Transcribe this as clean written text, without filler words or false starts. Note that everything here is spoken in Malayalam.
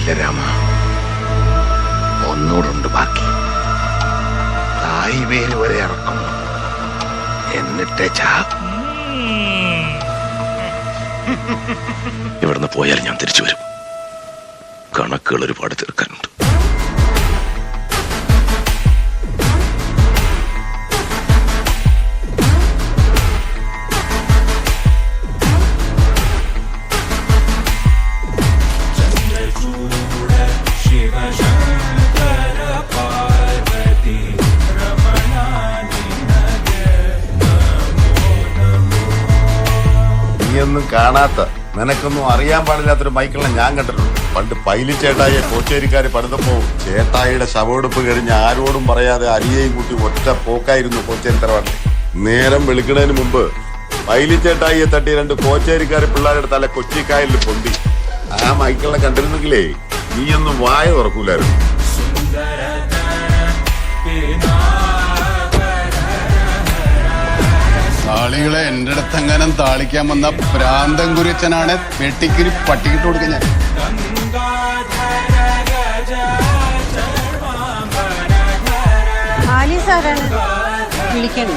ഇല്ല രാമ, ഒന്നുകൂടുണ്ട് ബാക്കി. തായ്വേര് വരെ ഇറക്കും, എന്നിട്ട് ഇവിടുന്ന് പോയാൽ ഞാൻ തിരിച്ചു വരും. കണക്കുകൾ ഒരുപാട് തീർക്കാനുണ്ട്. നീയൊന്നും കാണാത്ത, നിനക്കൊന്നും അറിയാൻ പാടില്ലാത്തൊരു മൈക്കിളിനെ ഞാൻ കണ്ടിട്ടുണ്ട്. പണ്ട് പൈലി ചേട്ടായിയെ കോച്ചേരിക്കാര് പണിതപ്പോ ചേട്ടായിയുടെ ശവമെടുപ്പ് കഴിഞ്ഞ് ആരോടും പറയാതെ അരിയെയും കൂട്ടി ഒറ്റ പോക്കായിരുന്നു കോച്ചേരി തറവാട്ടിൽ. നേരം വെളുക്കുന്നതിന് മുമ്പ് പൈലി ചേട്ടായിയെ തട്ടി 2 കോച്ചേരിക്കാര് പിള്ളേരുടെ തല കൊച്ചിക്കായലിൽ പൊന്തി. ആ മൈക്കിളിനെ കണ്ടിരുന്നെങ്കിലേ നീയൊന്നും വായ തുറക്കൂലായിരുന്നു. ആളികളെ എന്റെ അടുത്തെങ്ങാനും താളിക്കാൻ വന്ന പ്രാന്തം കുരിച്ചനാണ് വെട്ടിക്കിരി പട്ടിക്കിട്ട് കൊടുക്കുന്ന. ആലീസാരാണ് വിളിക്കണേ?